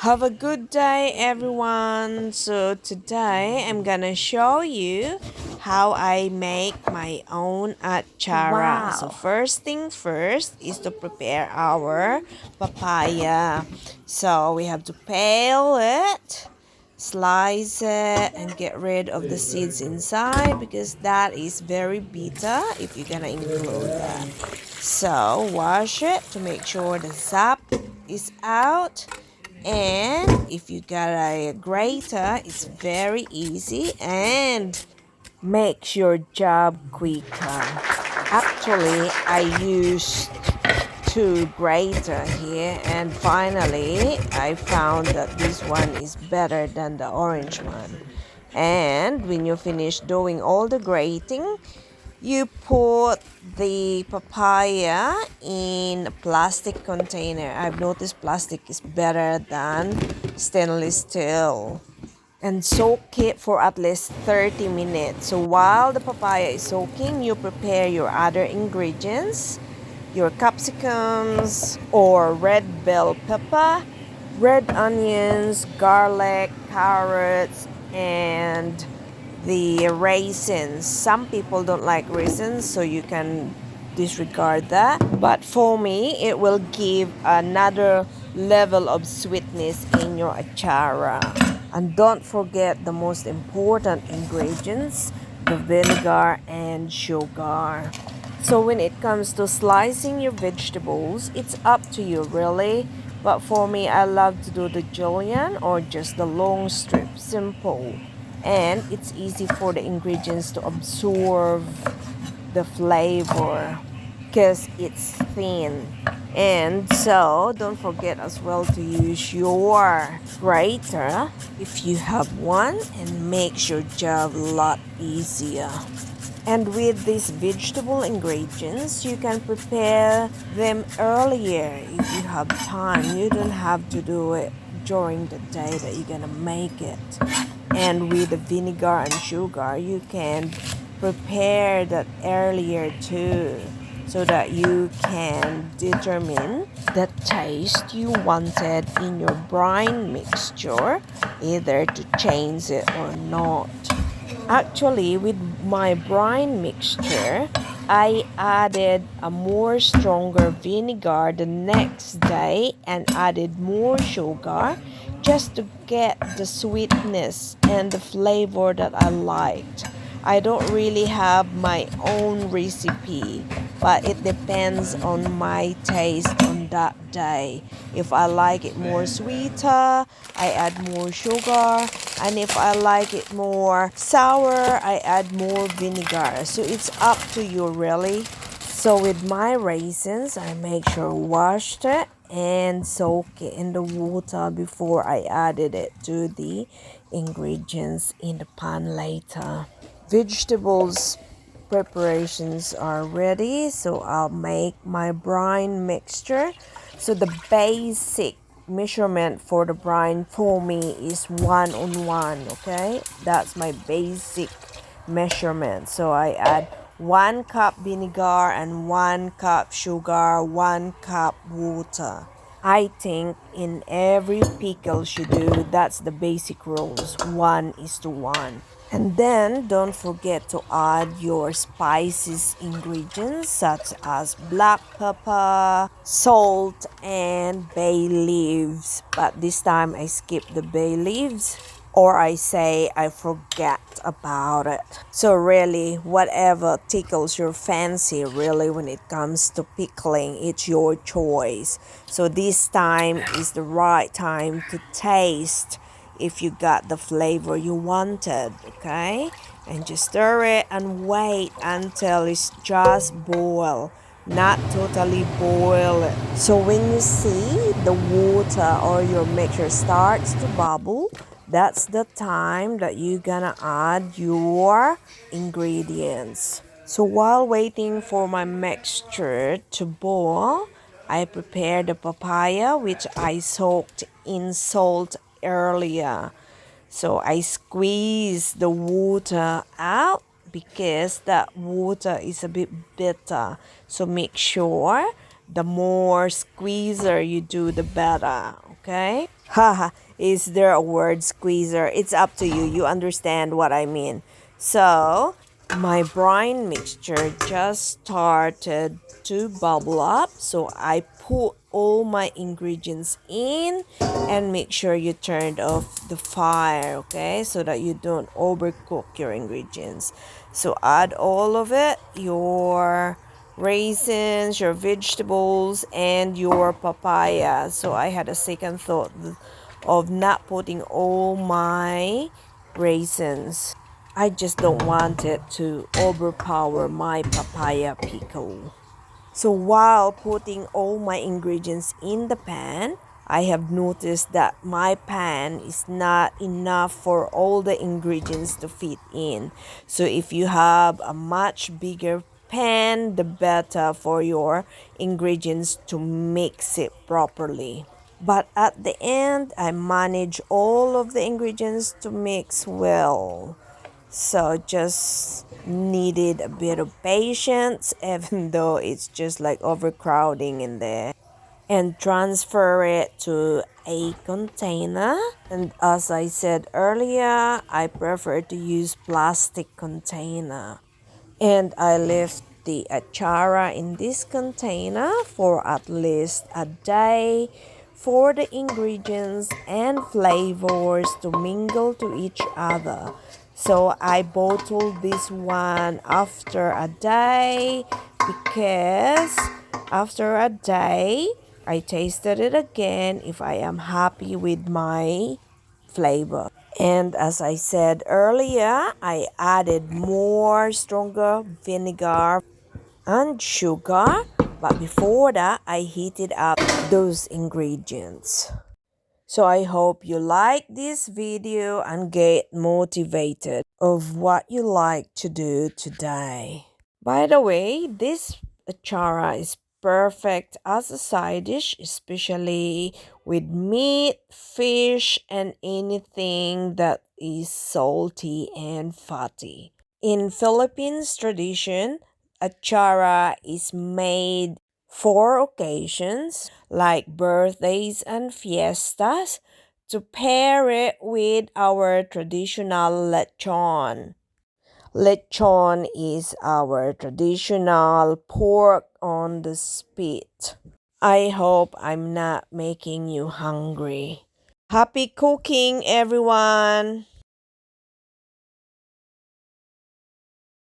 Have a good day, everyone. So, today I'm gonna show you how I make my own Atchara. So, Wow. first thing first is to prepare our papaya. So, we have to peel it, slice it, and get rid of the seeds inside because that is very bitter if you're gonna include that. So, wash it to make sure the sap is out, and if you got a grater, it's very easy and makes your job quicker. Actually, I used two grater here, and finally I found that this one is better than the orange one. And when you finish doing all the grating, you put the papaya in a plastic container. I've noticed plastic is better than stainless steel. And soak it for at least 30 minutes. So while the papaya is soaking, you prepare your other ingredients, your capsicums or red bell pepper, red onions, garlic, carrots, and the raisins. Some people don't like raisins, so you can disregard that. But for me, it will give another level of sweetness in your achara. And don't forget the most important ingredients, the vinegar and sugar. So when it comes to slicing your vegetables, it's up to you really. But for me, I love to do the julienne or just the long strip, simple. And it's easy for the ingredients to absorb the flavor because it's thin. And so don't forget as well to use your grater if you have one, and makes your job a lot easier. And with these vegetable ingredients, you can prepare them earlier if you have time. You don't have to do it during the day that you're gonna make it. And with the vinegar and sugar, you can prepare that earlier too, so that you can determine the taste you wanted in your brine mixture, either to change it or not. Actually, with my brine mixture, I added a more stronger vinegar the next day and added more sugar just to get the sweetness and the flavor that I liked. I don't really have my own recipe, but it depends on my taste on that day. If I like it more sweeter, I add more sugar, and if I like it more sour, I add more vinegar. So it's up to you really. So with my raisins, I make sure washed it and soak it in the water before I added it to the ingredients in the pan later. Vegetables preparations are ready, so I'll make my brine mixture. So the basic measurement for the brine for me is 1:1. Okay, that's my basic measurement. So I add 1 cup vinegar and 1 cup sugar, 1 cup water. I think in every pickle you do, that's the basic rules, 1:1. And then don't forget to add your spices ingredients such as black pepper, salt, and bay leaves. But this time I skip the bay leaves, or I say I forget about it. So really, whatever tickles your fancy really when it comes to pickling, it's your choice. So this time is the right time to taste if you got the flavor you wanted, okay? And just stir it and wait until it's just boil, not totally boil it. So when you see the water or your mixture starts to bubble, that's the time that you're gonna add your ingredients. So while waiting for my mixture to boil, I prepared the papaya, which I soaked in salt earlier. So I squeeze the water out because that water is a bit bitter. So make sure the more squeezer you do, the better. Okay? Haha, is there a word squeezer? It's up to you. You understand what I mean. So, my brine mixture just started to bubble up. So, I put all my ingredients in and make sure you turned off the fire, okay? So that you don't overcook your ingredients. So, add all of it, your raisins, your vegetables, and your papaya. So I had a second thought of not putting all my raisins. I just don't want it to overpower my papaya pickle. So while putting all my ingredients in the pan, I have noticed that my pan is not enough for all the ingredients to fit in. So if you have a much bigger pan, the better for your ingredients to mix it properly. But at the end, I manage all of the ingredients to mix well. So just needed a bit of patience, even though it's just like overcrowding in there. And transfer it to a container. And as I said earlier, I prefer to use plastic container. And I left the Atchara in this container for at least a day for the ingredients and flavors to mingle to each other. So I bottled this one after a day because after a day I tasted it again if I am happy with my flavor. And as I said earlier, I added more stronger vinegar and sugar. But before that, I heated up those ingredients. So I hope you like this video and get motivated of what you like to do today. By the way, this achara is perfect as a side dish, especially with meat, fish, and anything that is salty and fatty. In Philippines tradition, achara is made for occasions like birthdays and fiestas to pair it with our traditional lechon. Lechon is our traditional pork on the spit. I hope I'm not making you hungry. Happy cooking, everyone!